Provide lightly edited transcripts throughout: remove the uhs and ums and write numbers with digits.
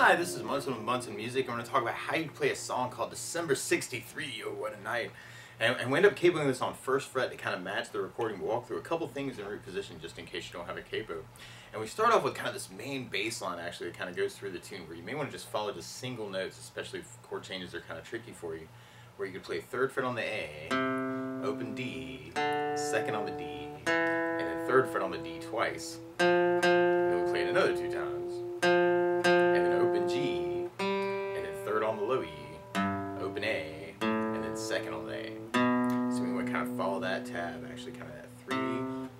Hi, this is Munson with Munson Music. I'm going to talk about how you play a song called December 63, Oh What a Night. And we end up capoing this on first fret to kind of match the recording walkthrough. A couple things in root position just in case you don't have a capo. And we start off with kind of this main bass line actually that kind of goes through the tune, where you may want to just follow just single notes, especially if chord changes are kind of tricky for you. Where you could play third fret on the A, open D, second on the D, and then third fret on the D twice. And then we play it another 2 times. G, and then third on the low E, open A, and then second on the A. So we want to kind of follow that tab, actually kind of that 3,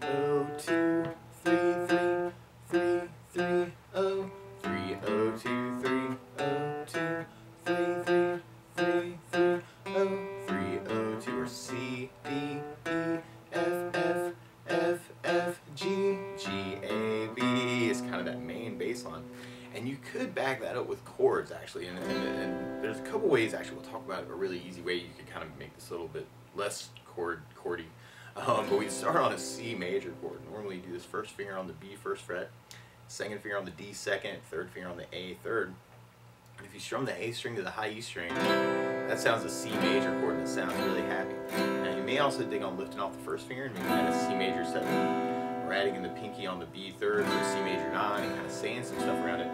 0, 2, 3, 3, 3, 3, 0, 3, 0, 2, 3, 0, 2, 3, 3, 3, 3, 0, 3, 0, 2, or C, D, E, F, F, F, F, G, G, A, B. It's kind of that main bass line. And you could back that up with chords actually, and there's a couple ways actually we'll talk about a really easy way you could kind of make this a little bit less chordy. But we start on a C major chord. Normally you do this first finger on the B first fret, second finger on the D second, third finger on the A third. And if you strum the A string to the high E string, that sounds a C major chord and it sounds really happy. Now you may also dig on lifting off the first finger and making that a C major 7. Or adding in the pinky on the B third or C major 9 and kind of saying some stuff around it.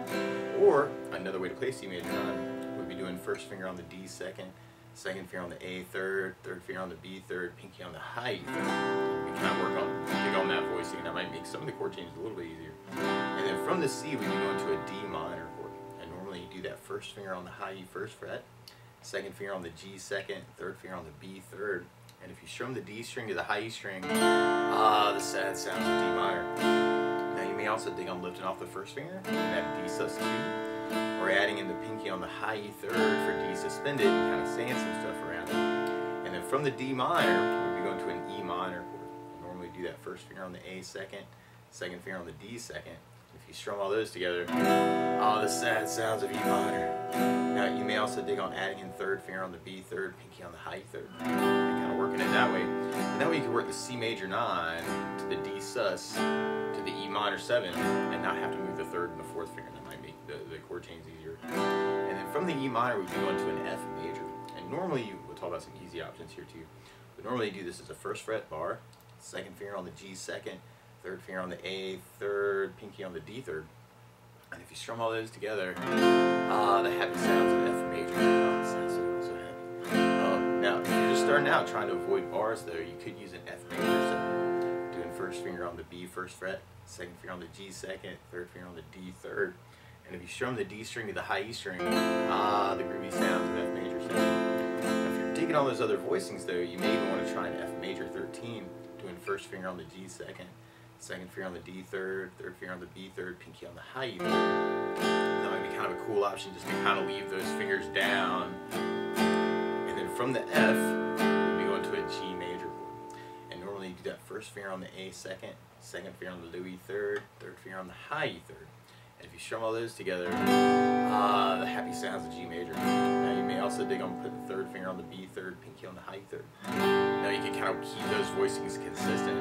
Or another way to play C major 9 would be doing first finger on the D second, second finger on the A third, third finger on the B third, pinky on the high E third. We kind of work on, dig on that voicing, and that might make some of the chord changes a little bit easier. And then from the C we'd be going to a D minor chord. And normally you do that first finger on the high E first fret, second finger on the G second, third finger on the B third. And if you strum the D string to the high E string, the sad sounds of D minor. Now you may also dig on lifting off the first finger and that D sus 2, or adding in the pinky on the high E third for D suspended and kind of saying some stuff around it. And then from the D minor, we'll be going to an E minor chord. We normally do that first finger on the A second, second finger on the D second. If you strum all those together, the sad sounds of E minor. Now you may also dig on adding in third finger on the B third, pinky on the high E third. Working it that way, and that way you can work the C major 9 to the D sus to the E minor 7 and not have to move the third and the fourth finger. That might make the chord change easier. And then from the E minor we'd be going to an F major, and normally we'll talk about some easy options here too, but normally you do this as a first fret bar, second finger on the G second, third finger on the A third, pinky on the D third. And if you strum all those together, the happy sounds of F major. It sounds so happy. Now, if you're just starting out trying to avoid bars though, you could use an F major 7, doing first finger on the B first fret, second finger on the G second, third finger on the D third. And if you strum the D string to the high E string, the groovy sounds of F major 7. Now, if you're digging all those other voicings though, you may even want to try an F major 13, doing first finger on the G second, second finger on the D third, third finger on the B third, pinky on the high E third. That might be kind of a cool option just to kind of leave those fingers down. From the F, we'll be going to a G major chord. And normally you do that first finger on the A second, second finger on the low E third, third finger on the high E third. And if you strum all those together, the happy sounds of G major. Now you may also dig on putting the third finger on the B third, pinky on the high E third. Now you can kind of keep those voicings consistent.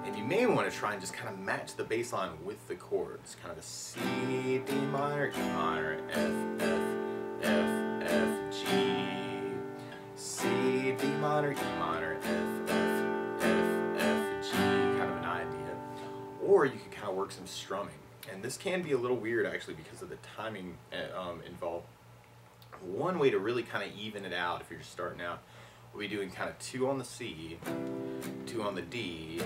And you may want to try and just kind of match the bass line with the chords. Kind of a C, D minor, E minor, F, F, F, F, work some strumming. And this can be a little weird actually because of the timing involved. One way to really kind of even it out if you're just starting out, we'll be doing kind of 2 on the C, 2 on the D,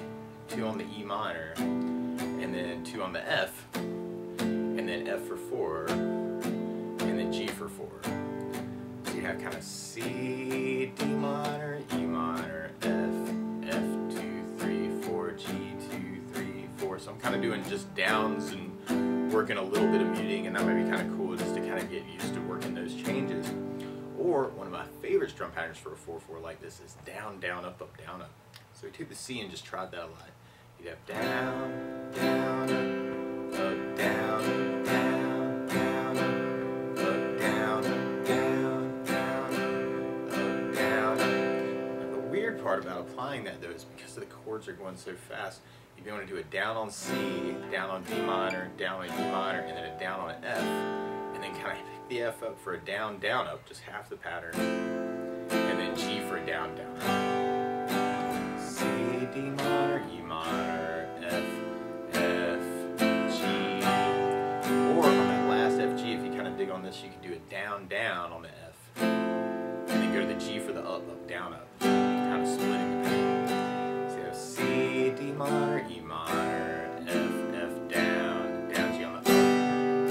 2 on the E minor, and then 2 on the F, and then F for 4, and then G for 4. So you have kind of C, D minor, E minor, F, F 2, 3, 4, G 2, 3, 4. So I'm kind of doing just downs and working a little bit of muting, and that might be kind of cool just to kind of get used to working those changes. Or one of my favorite strum patterns for a 4/4 like this is down, down, up, up, down, up. So we took the C and just tried that a lot. You'd have down, down, up, down, down, down, up, down, down, down, up, down. Now, the weird part about applying that though is because the chords are going so fast, you'd be able to do a down on C, down on D minor, down on E minor, and then a down on an F, and then kind of pick the F up for a down, down, up, just half the pattern, and then G for a down, down, up. C, D minor, E minor, F, F, G, or on that last F, G, if you kind of dig on this, you could do a down, down on the F, and then go to the G for the up, up, down, up, kind of splitting the pattern. So you have C, D minor, E minor, F, F, down, down, G on the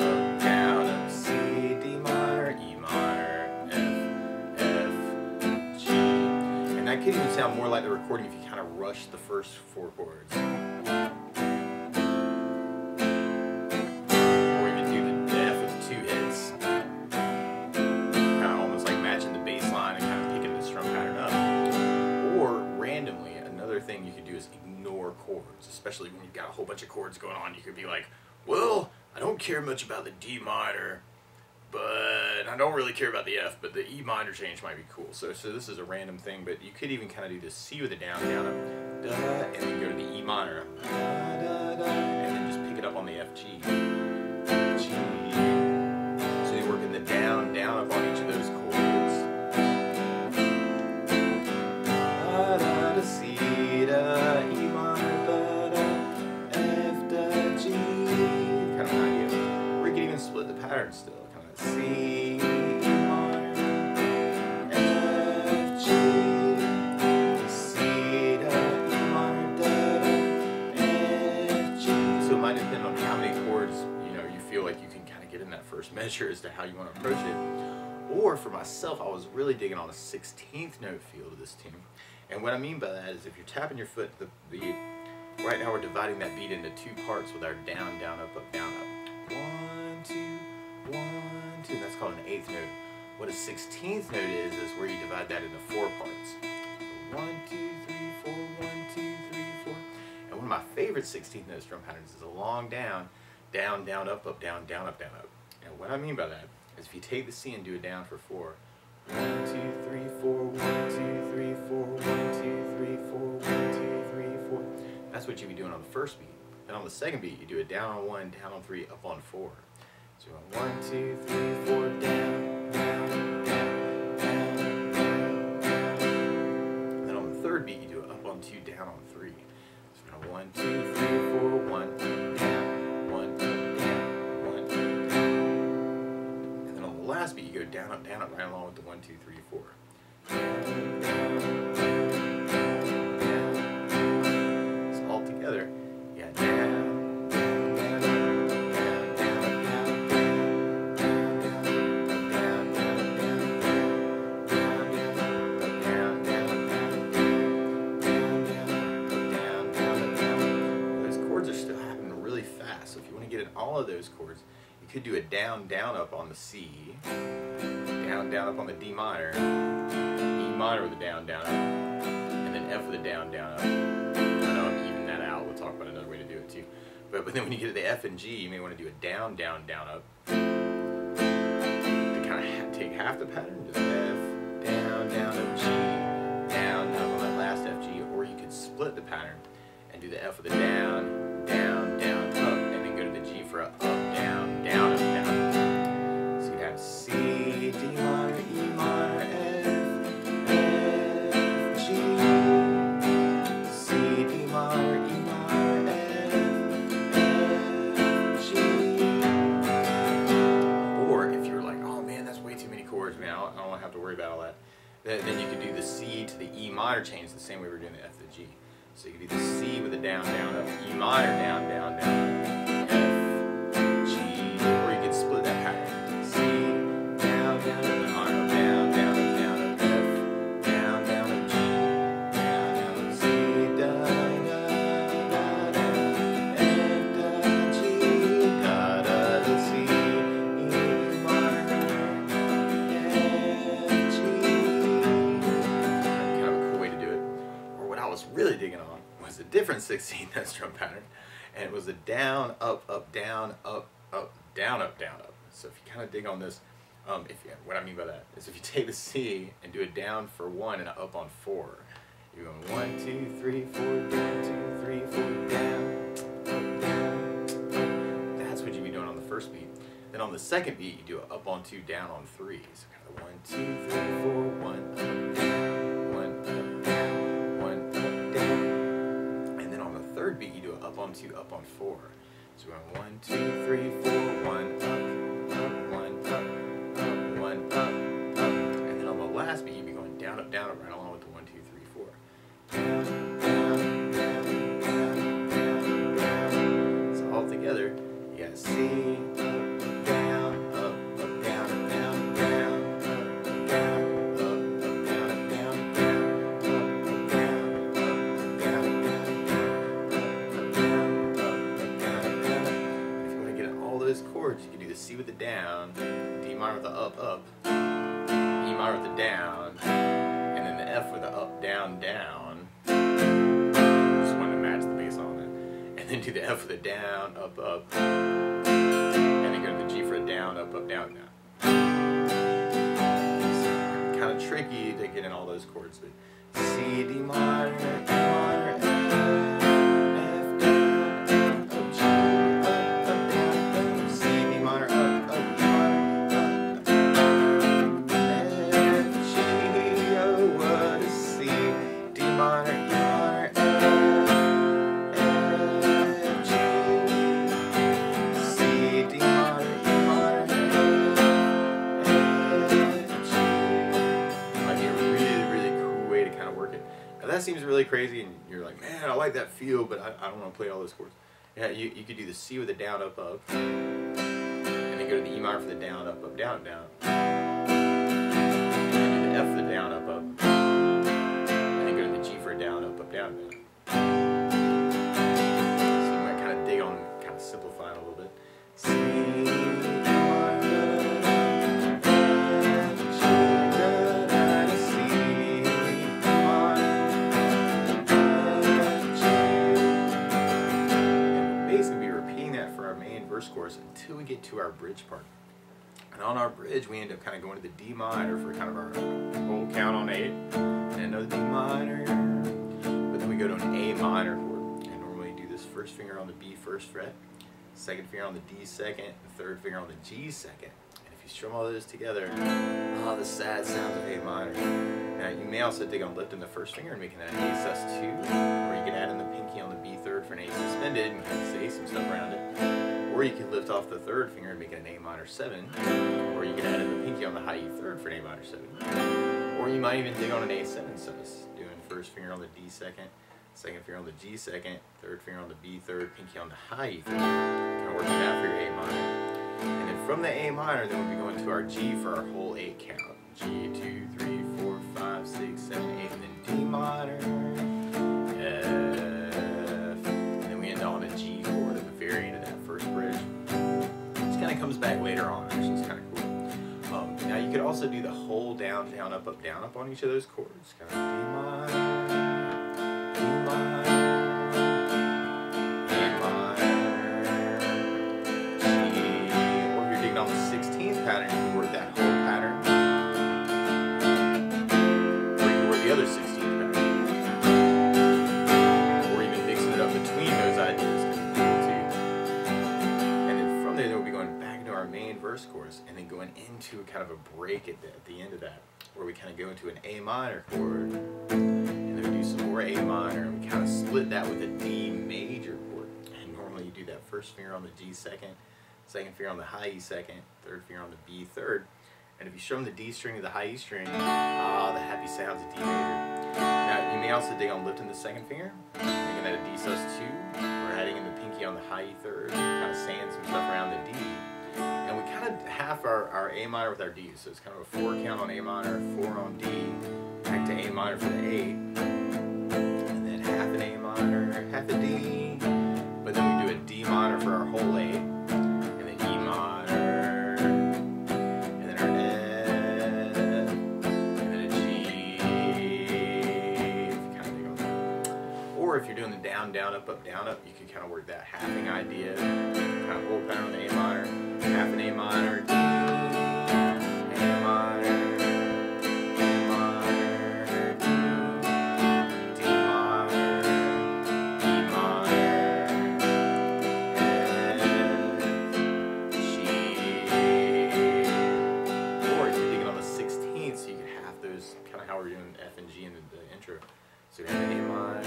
up, down, up, C, D minor, E minor, F, F, G. And that could even sound more like the recording if you kind of rush the first 4 chords. Or even do the F with 2 hits. Kind of almost like matching the bass line and kind of picking the strum pattern up. Or randomly, another thing you could do is ignore chords, especially when you've got a whole bunch of chords going on. You could be like, well, I don't care much about the D minor, but I don't really care about the F, but the E minor change might be cool. So this is a random thing, but you could even kind of do the C with a down, down, up, da, and then go to the E minor, da, da, da, and then just pick it up on the F, G, G. So you're working the down, down, up on each of those chords. Da, da, da, C, da, E minor, da, da, F, da, G. Kind of an idea. Or you could even split the pattern still. C, E minor, F, G, C, da, E minor, da, da, F, G. So it might depend on how many chords you feel like you can kind of get in that first measure as to how you want to approach it. Or for myself, I was really digging on a 16th note feel to this tune. And what I mean by that is if you're tapping your foot the beat, right now we're dividing that beat into 2 parts with our down, down, up, up, down, up. 1, 2, 1, 2, and that's called an 8th note. What a 16th note is where you divide that into 4 parts. So 1, 2, 3, 4, 1, 2, 3, 4. And one of my favorite 16th note strum patterns is a long down, down, down, up, up, down, down, up, down, up. And what I mean by that is if you take the C and do it down for 4, 1, 2, 3, 4, 1, 2, 3, 4, 1, 2, 3, 4, 1, 2, 3, 4. That's what you'd be doing on the first beat. Then on the second beat, you do it down on 1, down on 3, up on 4. So 1, 2, 3, 4, down, down, down, down, down, down. And then on the third beat, you do it up on 2, down on 3. So kind of 1, 2, 3, 4, 1, down, 1, down, 1, down. And then on the last beat, you go down, up, right along with the 1, 2, 3, 4. Down, down, down, down, down. So all together, yeah, down. So if you want to get in all of those chords, you could do a down, down, up on the C, down, down, up on the D minor, E minor with a down, down, up, and then F with a down, down, up. I know I'm evening that out. We'll talk about another way to do it too. But then when you get to the F and G, you may want to do a down, down, down, up. To kind of take half the pattern, just F, down, down, up, G, down, up on that last F, G, or you could split the pattern and do the F with a down, down, down, up, and then go to the G for a up, down, down, up, down. So you have C, D minor, E minor, F, F, G, C, D minor, E minor, F, Then you could do the C to the E minor change the same way we're doing the F to the G. So you could do the C with a down, down, up, E minor, down, down, down, F, G, or you could split that pattern. C, down, down, up, minor, down, down, up, down, up, F, down, down, up, G, down, down, up, C, da, da, da, da, F, da, G, da, da, da, C, E minor, F, G. Kind of a cool way to do it. Or what I was really digging on was a different 16th strum pattern, and it was a down, up, down, up, down, up, down, up. So if you kind of dig on this, what I mean by that is if you take the C and do a down for 1 and an up on 4, you're going 1, 2, 3, 4, down, 2, 3, 4, down, up, down. That's what you'd be doing on the first beat. Then on the second beat, you do an up on 2, down on 3. So kind of 1, 2, 3, 4, 1 up, down, 1 up, down, 1 up, down. And then on the third beat, you do an up on 2, up on 4. So we're going 1, 2, 3, 4, 1 up, 1 up, 1 up, and then on the last beat, you'd be going down, up, right along with the 1, 2, 3, 4. Down, down, down, down, down, down. So all together, you got C, up, down, up, down, up, down, down, up, down, up, down, up, down, down, up, down, up, down, up, down, up, down, up, down. If you want to get all those chords, you can do the C with the down, D minor with the up, E minor with the down, and then the F with the up, down, down. Just wanted to match the bass on it. And then do the F with the down, up, and then go to the G for a down, up, down, down. So kind of tricky to get in all those chords, but C, D minor, E minor, F down, up, G, up, down, C, D minor, up, E minor, F, G, oh, what a C, D minor, E minor, F, G, C, D minor, E minor, F, G. Might be a really, really cool way to kind of work it. Now that seems really crazy, and you're like, man, I like that feel, but I don't want to play all those chords. Yeah, you could do the C with a down, up, and then go to the E minor for the down, up, down, down. And then do the F for the down, up, and then go to the G for a down, up, down, down. So you might kind of dig on, kind of simplify it a little bit. C, chorus until we get to our bridge part. And on our bridge, we end up kind of going to the D minor for kind of our whole count on 8, and another D minor, but then we go to an A minor chord. And normally do this first finger on the B first fret, second finger on the D second, the third finger on the G second. And if you strum all those together, the sad sounds of A minor. Now you may also dig on lifting the first finger and making that an A sus2, or you can add in the pinky on the B third for an A suspended and kind of say some stuff around it. Or you can lift off the third finger and make it an A minor 7, or you can add in the pinky on the high E third for an A minor 7. Or you might even dig on an A7 sus, doing first finger on the D second, second finger on the G second, third finger on the B third, pinky on the high E third. Kind of working that for your A minor. And then from the A minor, then we'll be going to our G for our whole 8 count. G, 2, 3, 4, 5, 6, 7, 8, and then D minor, F, and then we end on a G chord at the very end of that first bridge. This kind of comes back later on, actually. It's kind of cool. Now you could also do the whole down, down, up on each of those chords. Kind of D minor, D minor, A minor, G, or if you're digging on the 16th pattern, you can work that whole pattern. Or you can work the other 16th pattern. Or even mixing it up between those ideas. We'll be going back into our main verse chorus and then going into kind of a break at the end of that, where we kind of go into an A minor chord, and then we do some more A minor, and we kind of split that with a D major chord. And normally you do that first finger on the G second, second finger on the high E second, third finger on the B third, And if you strum the D string to the high E string, ah, the happy sounds of D major. Now, you may also dig on lifting the second finger, making that a D sus2, or adding in the pinky on the high E third, kind of saying some stuff around the D. And we kind of half our A minor with our D, so it's kind of a 4 count on A minor, 4 on D, back to A minor for the 8, and then half an A minor, half a D, but then we do a D minor for our whole 8, and then E minor, and then our F, and then a G, if you kind of dig on that. Or if you're doing the down, down, up, you can kind of work that halving idea, kind of whole pattern on the A minor, half an A minor, D, A minor, A minor, D, D minor, E minor, F, G. Or if you're digging on the 16th, so you can half those, kind of how we're doing F and G in the intro. So we have an A minor,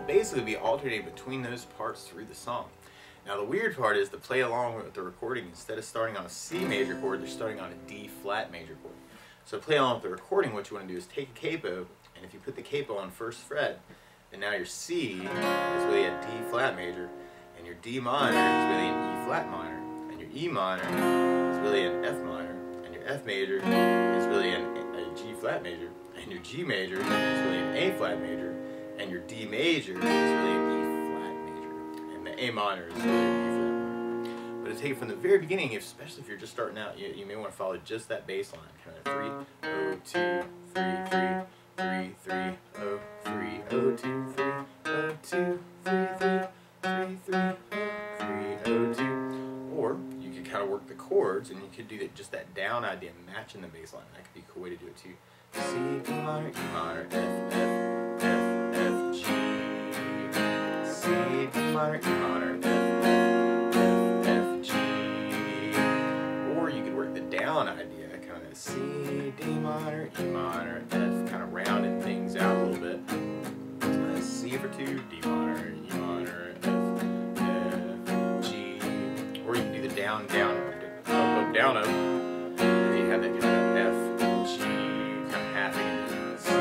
basically be alternating between those parts through the song. Now the weird part is to play along with the recording, instead of starting on a C major chord, they're starting on a D flat major chord. So to play along with the recording, what you want to do is take a capo, and if you put the capo on first fret, then now your C is really a D flat major, and your D minor is really an E flat minor, and your E minor is really an F minor, and your F major is really a G flat major, and your G major is really an A flat major, and your D major is really an E flat major, and the A minor is really an E flat minor. But to take it from the very beginning, especially if you're just starting out, you may want to follow just that bass line, kind of 3, 0, 2, 3, 3, 3, 3, 0, 3, 0, 2, 3, 0, 2, 3, 3, 3, 3, 0, 3, 0, 2. Or you could kind of work the chords, and you could do that, just that down idea, matching the bass line. That could be a cool way to do it too. C, D minor, E minor, F, F, F, G, C, D minor, E minor, F, F, F, G. Or you could work the down idea, kind of C, D minor, E minor, F, kind of rounding things out a little bit. C for 2, D minor, E minor, F, F, G. Or you can do the down, down, up, down, up. And then you have that good F, G, kind of halving. C,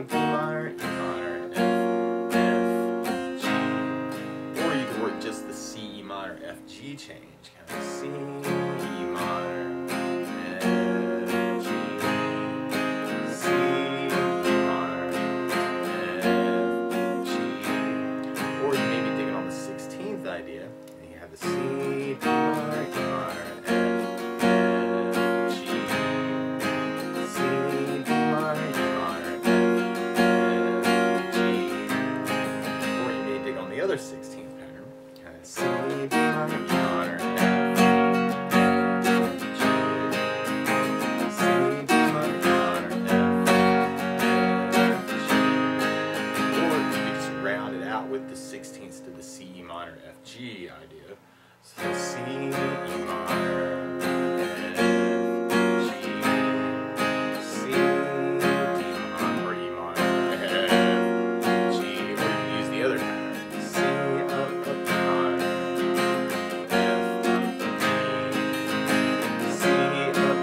D minor, E minor, F, F, G. Or you can work just the C, E minor, F, G change, kind of C, E minor, F, G, C, E minor, F, G. Or you may be digging on the 16th idea, and you have the C, D minor, E minor, F, F, G, C, D minor, E minor, F, G. Or you may dig on the other 16th pattern, kind of C, D minor, E minor, F, G, C, D minor, E minor, F, G. Or you could just round it out with the 16ths to the C, E minor, F, G idea. So C, E minor, F, G, C, D minor, or E minor, F, G. Or you can use the other pattern. C, up, minor, F, G, C, up,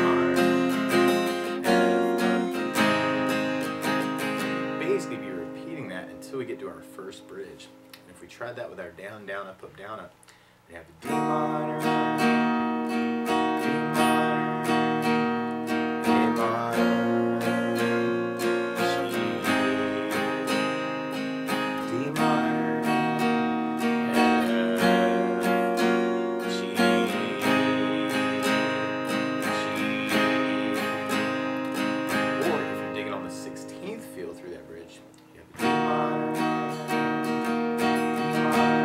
minor, F, basically be repeating that until we get to our first bridge. And if we tried that with our down, down, up, we have the D minor, D minor, A minor, G, D minor, F, G, Or if you're digging on the 16th feel through that bridge, you have the D minor, D minor,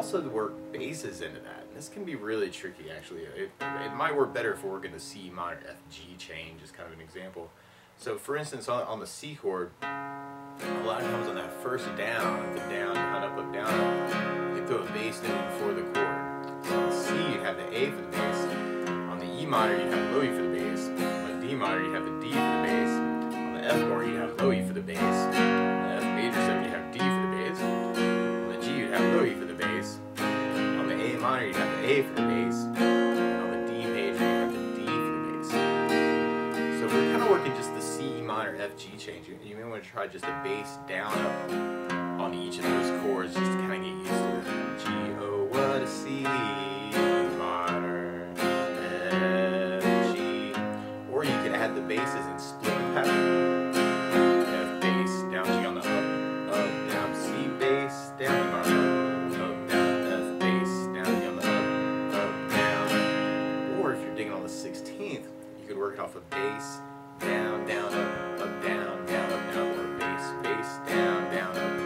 also work basses into that. And this can be really tricky, actually. It might work better if we're working the C minor F G change as kind of an example. So for instance, on the C chord, a lot of times on that first down, the down, down, up, you can throw a bass note before the chord. So on the C, you'd have the A for the bass. On the E minor, you'd have low E for the bass. On the D minor, you'd have the D for the bass. On the F chord, you'd have low E for the bass. On the F major 7, you'd have D for the bass. On the G, you'd have low E for the bass. On the A minor, you'd have the A for the bass. And on the D major, you'd have the D for the bass. So if we're kind of working just the C minor F G change, you may want to try just a bass down up on each of those chords just to kind of get used to it. G, oh, what a C minor, F, G. Or you could add the basses and split the pattern. F bass, down G on the up, down, C bass, down, E minor, up, down, F bass, down G on the up, down. Or if you're digging on the 16th, you could work it off of bass, down, down, up, down, down, up, down, or bass, bass, down, down, up,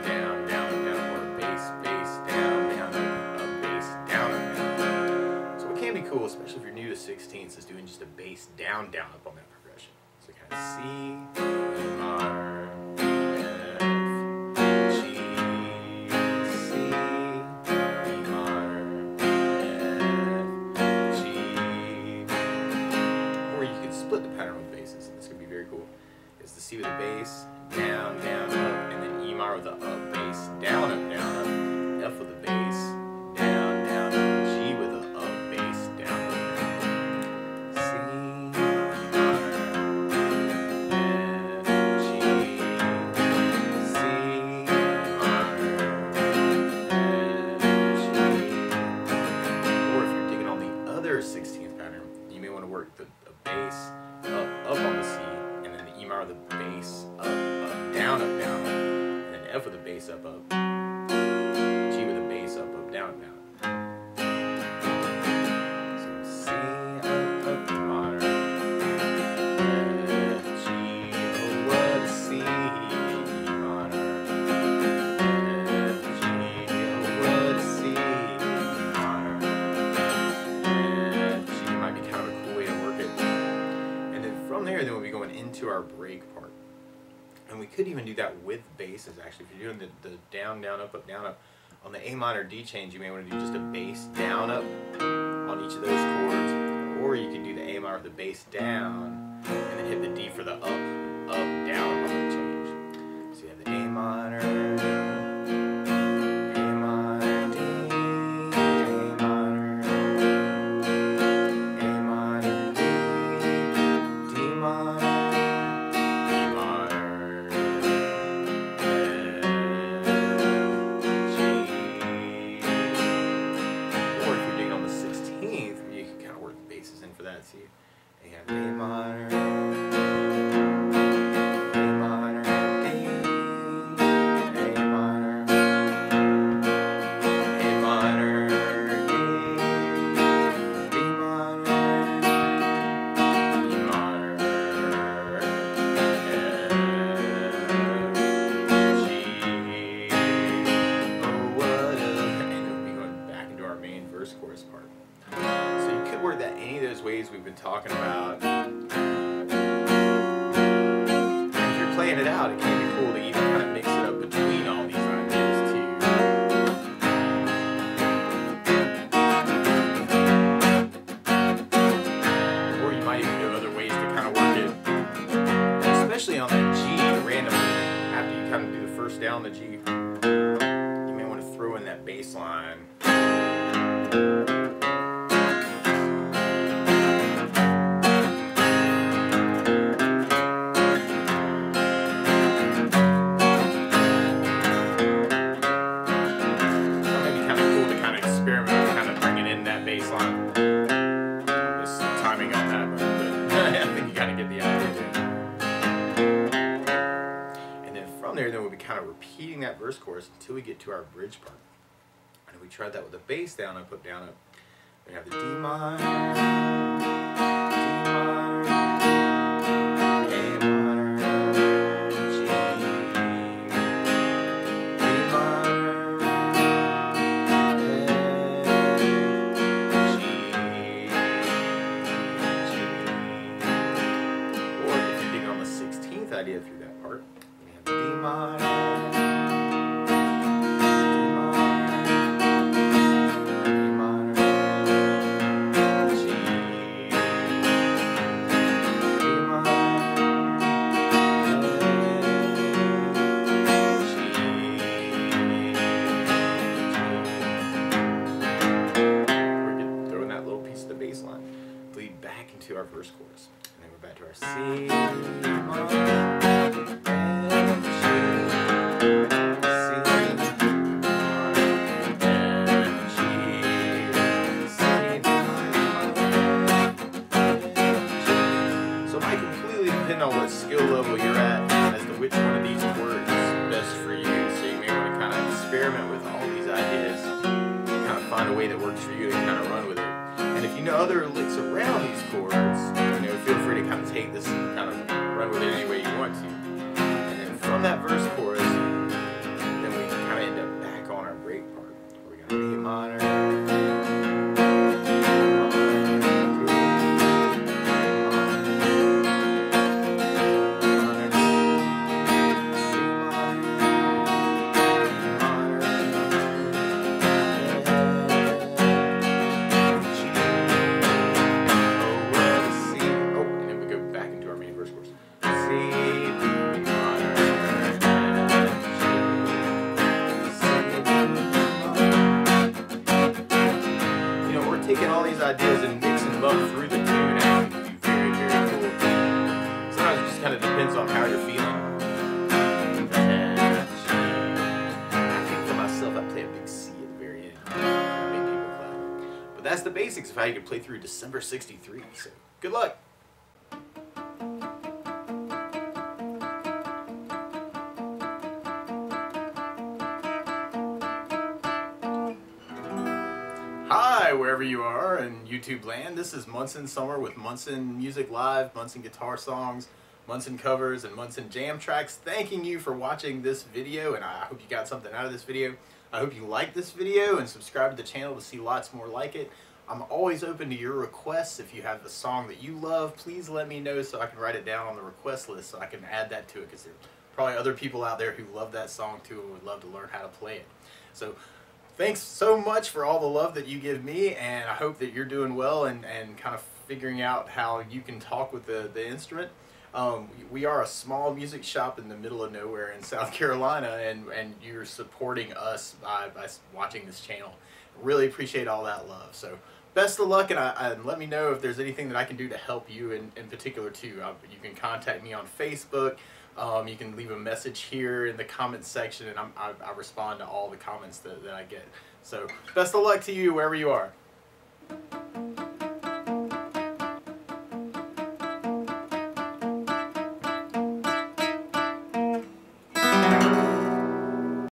down, down, down, or bass, bass, down, down, up, bass, down, up, down. So what can be cool, especially if you're new to 16ths, is doing just a bass down, down, up on that progression. So kind of C, E minor, F, G, C, E minor, F, G. Or you could split the pattern with basses, and this could be very cool. It's the C with the bass, down, down, up, and then E minor with the up, bass, down, up, F with the bass, down, down, up, G with the up, bass, down, up, C, E minor, F, G, C, E minor, F, G. Or if you're digging on the other 16th pattern, you may want to work the bass up on the C, and then the E minor with the bass up, down, and then F with the bass up, G with the bass up, down, down. So C, up, E minor, F, G, oh what a C, E minor, F, G, oh what a C, E minor, F, G might be kind of a cool way to work it. And then from there, then we'll be going into our break part. And we could even do that with basses, actually. If you're doing the down, down, up, on the A minor D change, you may want to do just a bass down, up on each of those chords. Or you can do the A minor with the bass down, and then hit the D for the up, down on the change. So you have the A minor, see, and you have A minor, A minor, A minor, A minor, B minor, E minor, F, G, oh what a, and we'll be going back into our main verse chorus part. So you could work that any of those ways we've been talking about. If you're playing it out, it can be cool to even kind of mix it up between all these ideas too. Or you might even do other ways to kind of work it, especially on that G randomly. After you kind of do the first down on the G, you may want to throw in that bass line. Then we'll be kind of repeating that verse chorus until we get to our bridge part. And we tried that with the bass down, up, down, up. We have the D minor, D minor, A minor, G, D minor, our verse chorus. And then we're back to our C minor, F, G, on what skill level you're at as to which one of these chords is best for you. So you may want to kind of experiment with all these ideas, kind of find a way that works for you and kind of run with it. And if you know other licks around these chords, feel free to kind of take this and kind of run with it any way you want to. And then from that verse chorus, then we kind of end up back on our break part. We're going to A minor. Taking all these ideas and mixing them up through the tune actually can be very, very cool. Sometimes it just kind of depends on how you're feeling. I think for myself, I play a big C at the very end. Make people clap. But that's the basics of how you can play through December '63. So good luck. Hi, wherever you are in YouTube land. This is Munson Summer with Munson Music Live, Munson Guitar Songs, Munson Covers, and Munson Jam Tracks. Thanking you for watching this video, and I hope you got something out of this video. I hope you like this video and subscribe to the channel to see lots more like it. I'm always open to your requests. If you have a song that you love, please let me know so I can write it down on the request list so I can add that to it, because there are probably other people out there who love that song too and would love to learn how to play it. So thanks so much for all the love that you give me, and I hope that you're doing well and kind of figuring out how you can talk with the instrument. We are a small music shop in the middle of nowhere in South Carolina, and you're supporting us by watching this channel. Really appreciate all that love. So best of luck, and let me know if there's anything that I can do to help you in particular too. You can contact me on Facebook. You can leave a message here in the comments section, and I respond to all the comments that I get. So best of luck to you wherever you are.